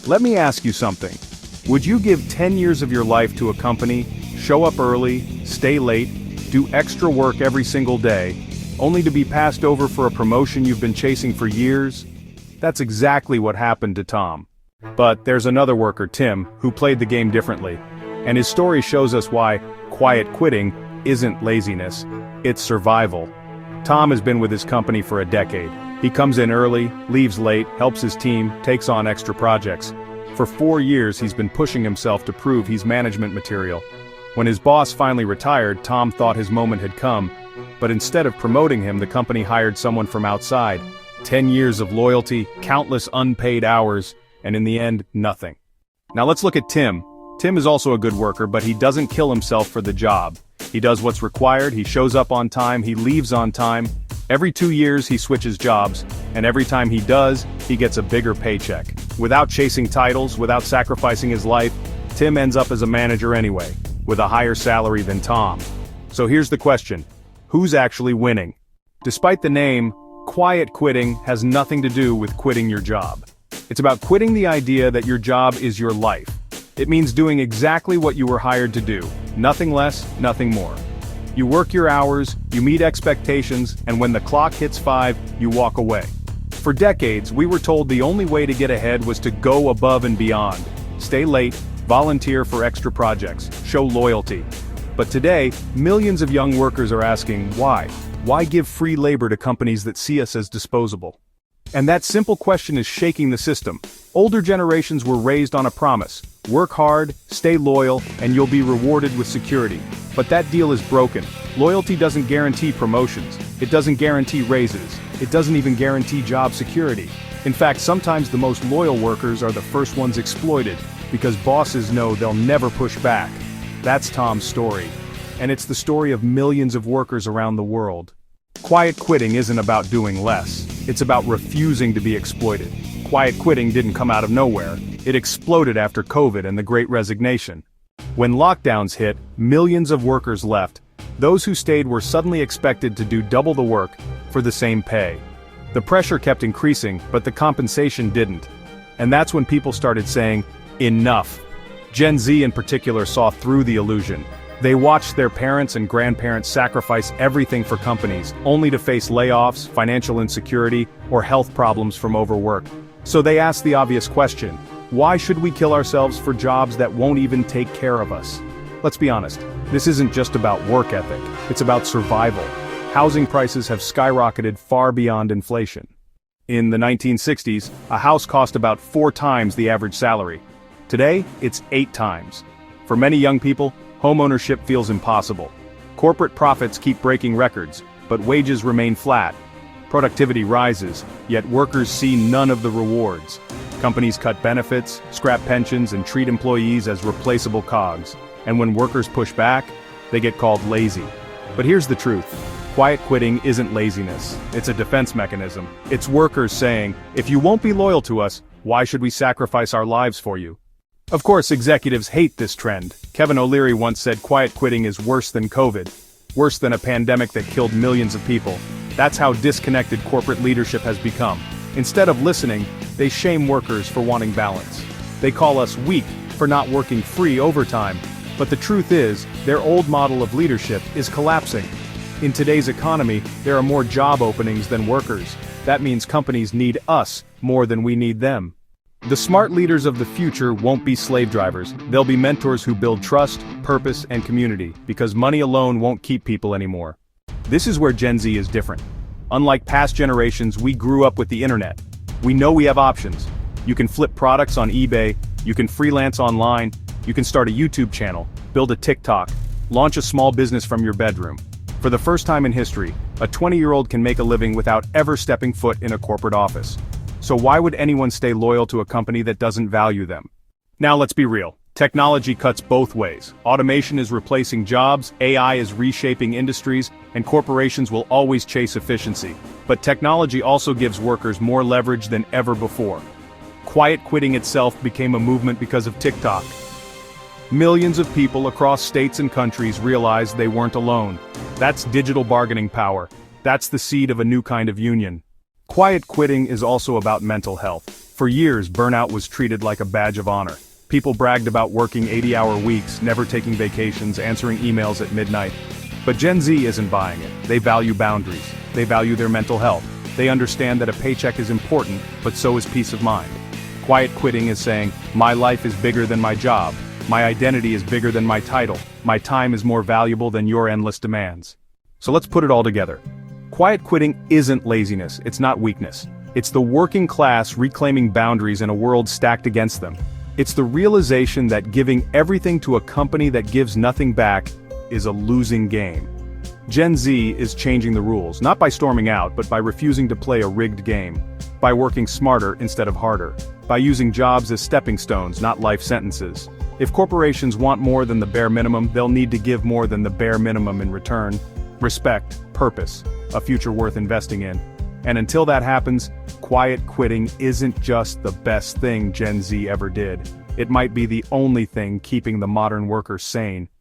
Let me ask you something. Would you give 10 years of your life to a company, show up early, stay late, do extra work every single day, only to be passed over for a promotion you've been chasing for years? That's exactly what happened to Tom. But there's another worker, Tim, who played the game differently. And his story shows us why quiet quitting isn't laziness, it's survival. Tom has been with his company for a decade. He comes in early, leaves late, helps his team, takes on extra projects. For 4 years he's been pushing himself to prove he's management material. When his boss finally retired, Tom thought his moment had come. But instead of promoting him, the company hired someone from outside. 10 years of loyalty, countless unpaid hours, and in the end, nothing. Now let's look at Tim. Tim is also a good worker, but he doesn't kill himself for the job. He does what's required, he shows up on time, he leaves on time. Every 2 years he switches jobs, and every time he does, he gets a bigger paycheck. Without chasing titles, without sacrificing his life, Tim ends up as a manager anyway, with a higher salary than Tom. So here's the question. Who's actually winning? Despite the name, quiet quitting has nothing to do with quitting your job. It's about quitting the idea that your job is your life. It means doing exactly what you were hired to do, nothing less, nothing more. You work your hours, you meet expectations, and when the clock hits 5, you walk away. For decades, we were told the only way to get ahead was to go above and beyond. Stay late, volunteer for extra projects, show loyalty. But today, millions of young workers are asking, why? Why give free labor to companies that see us as disposable? And that simple question is shaking the system. Older generations were raised on a promise. Work hard, stay loyal, and you'll be rewarded with security. But that deal is broken. Loyalty doesn't guarantee promotions. It doesn't guarantee raises. It doesn't even guarantee job security. In fact, sometimes the most loyal workers are the first ones exploited, because bosses know they'll never push back. That's Tom's story. And it's the story of millions of workers around the world. Quiet quitting isn't about doing less. It's about refusing to be exploited. Quiet quitting didn't come out of nowhere. It exploded after COVID and the Great Resignation. When lockdowns hit, millions of workers left. Those who stayed were suddenly expected to do double the work for the same pay. The pressure kept increasing, but the compensation didn't. And that's when people started saying, enough. Gen Z in particular saw through the illusion. They watched their parents and grandparents sacrifice everything for companies, only to face layoffs, financial insecurity, or health problems from overwork. So they asked the obvious question, why should we kill ourselves for jobs that won't even take care of us? Let's be honest, this isn't just about work ethic, it's about survival. Housing prices have skyrocketed far beyond inflation. In the 1960s, a house cost about 4 times the average salary. Today, it's 8 times. For many young people, homeownership feels impossible. Corporate profits keep breaking records, but wages remain flat. Productivity rises, yet workers see none of the rewards. Companies cut benefits, scrap pensions, and treat employees as replaceable cogs. And when workers push back, they get called lazy. But here's the truth. Quiet quitting isn't laziness. It's a defense mechanism. It's workers saying, if you won't be loyal to us, why should we sacrifice our lives for you? Of course, executives hate this trend. Kevin O'Leary once said quiet quitting is worse than COVID. Worse than a pandemic that killed millions of people. That's how disconnected corporate leadership has become. Instead of listening, they shame workers for wanting balance. They call us weak for not working free overtime. But the truth is, their old model of leadership is collapsing. In today's economy, there are more job openings than workers. That means companies need us more than we need them. The smart leaders of the future won't be slave drivers. They'll be mentors who build trust, purpose, and community, because money alone won't keep people anymore. This is where Gen Z is different. Unlike past generations, we grew up with the internet. We know we have options. You can flip products on eBay, you can freelance online, you can start a YouTube channel, build a TikTok, launch a small business from your bedroom. For the first time in history, a 20-year-old can make a living without ever stepping foot in a corporate office. So why would anyone stay loyal to a company that doesn't value them? Now let's be real. Technology cuts both ways. Automation is replacing jobs, AI is reshaping industries, and corporations will always chase efficiency. But technology also gives workers more leverage than ever before. Quiet quitting itself became a movement because of TikTok. Millions of people across states and countries realized they weren't alone. That's digital bargaining power. That's the seed of a new kind of union. Quiet quitting is also about mental health. For years, burnout was treated like a badge of honor. People bragged about working 80-hour weeks, never taking vacations, answering emails at midnight. But Gen Z isn't buying it. They value boundaries. They value their mental health. They understand that a paycheck is important, but so is peace of mind. Quiet quitting is saying, my life is bigger than my job. My identity is bigger than my title. My time is more valuable than your endless demands. So let's put it all together. Quiet quitting isn't laziness. It's not weakness. It's the working class reclaiming boundaries in a world stacked against them. It's the realization that giving everything to a company that gives nothing back is a losing game. Gen Z is changing the rules, not by storming out, but by refusing to play a rigged game. By working smarter instead of harder. By using jobs as stepping stones, not life sentences. If corporations want more than the bare minimum, they'll need to give more than the bare minimum in return. Respect, purpose, a future worth investing in. And until that happens, quiet quitting isn't just the best thing Gen Z ever did. It might be the only thing keeping the modern worker sane.